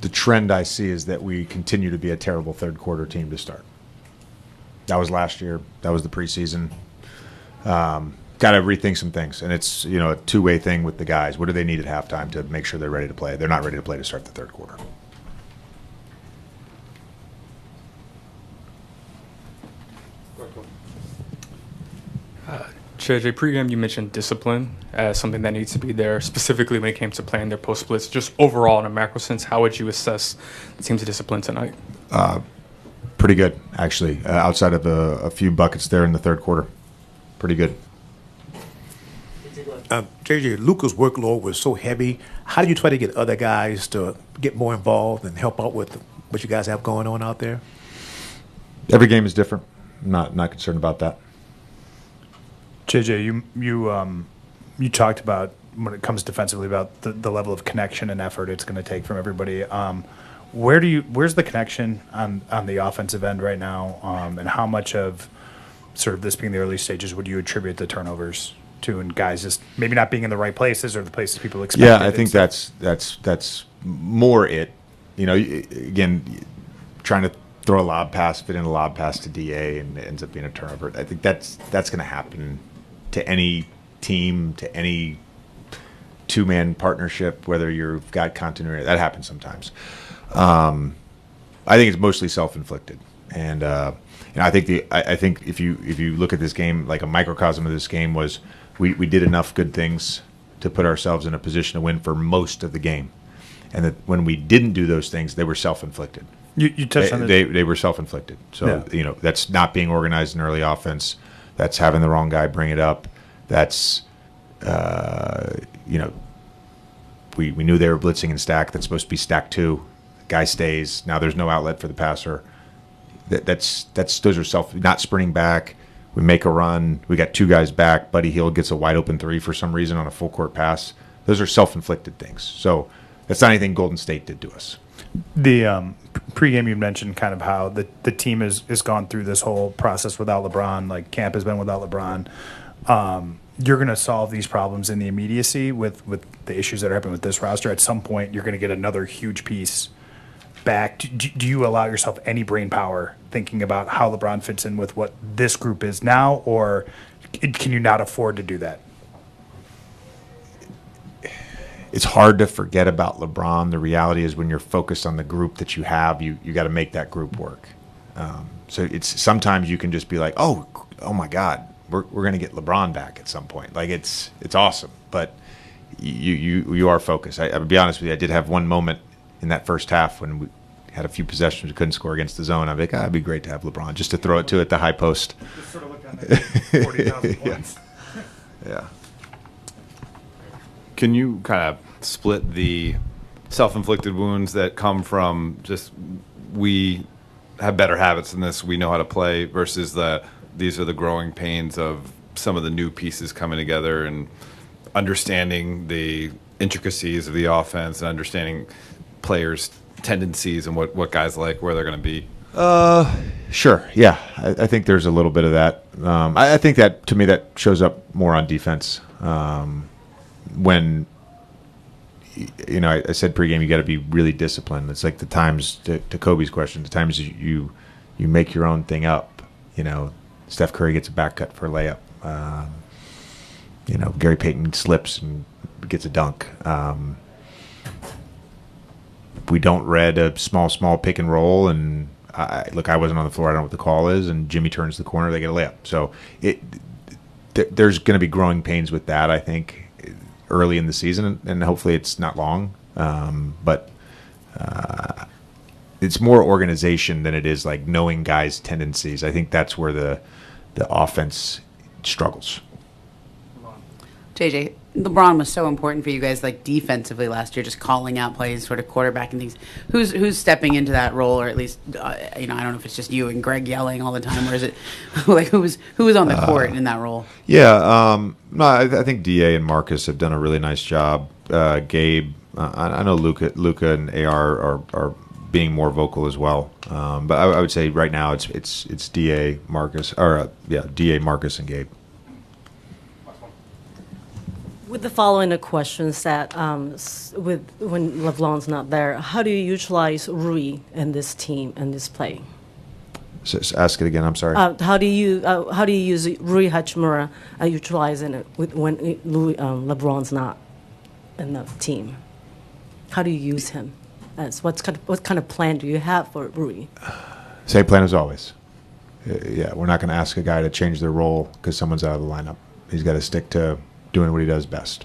the trend I see is that we continue to be a terrible third quarter team to start. That was last year. That was the preseason. Got to rethink some things, and it's a two-way thing with the guys. What do they need at halftime to make sure they're ready to play? They're not ready to play to start the third quarter. JJ, pregame you mentioned discipline as something that needs to be there, specifically when it came to playing their post splits. Just overall, in a macro sense, how would you assess the team's discipline tonight? Pretty good, actually. Outside of a few buckets there in the third quarter, pretty good. JJ, Luka's workload was so heavy. How do you try to get other guys to get more involved and help out with what you guys have going on out there? Every game is different. I'm not concerned about that. JJ, you talked about when it comes defensively about the level of connection and effort it's going to take from everybody. Where's the connection on the offensive end right now, and how much of sort of this being the early stages would you attribute the turnovers to, and guys just maybe not being in the right places or the places people expect? Yeah, I think that's more it. Again, trying to throw a lob pass, fit in a lob pass to DA, and it ends up being a turnover. I think that's going to happen to any team, to any two-man partnership, whether you've got continuity. That happens sometimes. I think it's mostly self-inflicted, and I think if you look at this game, like a microcosm of this game was we did enough good things to put ourselves in a position to win for most of the game, and that when we didn't do those things, they were self-inflicted. You touched on it. They were self-inflicted. So that's not being organized in early offense. That's having the wrong guy bring it up. That's we knew they were blitzing and stack. That's supposed to be stack 2. Guy stays. Now there's no outlet for the passer. Those are not sprinting back. We make a run. We got 2 guys back. Buddy Hield gets a wide open 3 for some reason on a full court pass. Those are self-inflicted things. So that's not anything Golden State did to us. The pregame you mentioned kind of how the team has gone through this whole process without LeBron. Like camp has been without LeBron. You're going to solve these problems in the immediacy with the issues that are happening with this roster. At some point, you're going to get another huge piece back. Do you allow yourself any brain power thinking about how LeBron fits in with what this group is now, or can you not afford to do that? It's hard to forget about LeBron. The reality is when you're focused on the group that you have, you got to make that group work. So it's sometimes you can just be like, oh my God, we're going to get LeBron back at some point. Like it's awesome, but you are focused. I'll be honest with you. I did have one moment in that first half when we had a few possessions we couldn't score against the zone. I'm like, it'd be great to have LeBron just to throw it to at the high post. Just sort of look on the 40,000 points. Yeah. Can you kind of split the self-inflicted wounds that come from just we have better habits than this, we know how to play, versus these are the growing pains of some of the new pieces coming together and understanding the intricacies of the offense and understanding players' tendencies and what guys like, where they're going to be? Sure. Yeah, I think there's a little bit of that. I think that, to me, that shows up more on defense. When I said pregame, you got to be really disciplined. It's like the times, to Kobe's question, the times you make your own thing up. Steph Curry gets a back cut for a layup. Gary Payton slips and gets a dunk. We don't read a small pick and roll, and I wasn't on the floor. I don't know what the call is, and Jimmy turns the corner, they get a layup. So there's going to be growing pains with that, I think, early in the season, and hopefully it's not long. But it's more organization than it is like knowing guys' tendencies. I think that's where the offense struggles. JJ, LeBron was so important for you guys, like defensively last year, just calling out plays, sort of quarterbacking things. Who's stepping into that role, or at least I don't know if it's just you and Greg yelling all the time, or is it like who was on the court in that role? Yeah, no, I think Da and Marcus have done a really nice job. Gabe, I know Luka and AR are being more vocal as well. But I would say right now it's Da, Marcus, Da, Marcus, and Gabe. With the following the questions that with when LeBron's not there, how do you utilize Rui in this team and this play? Ask it again. I'm sorry. How do you use Rui Hachimura utilizing it when LeBron's not in the team? How do you use him? What kind of plan do you have for Rui? Same plan as always. Yeah, we're not going to ask a guy to change their role because someone's out of the lineup. He's got to stick to doing what he does best.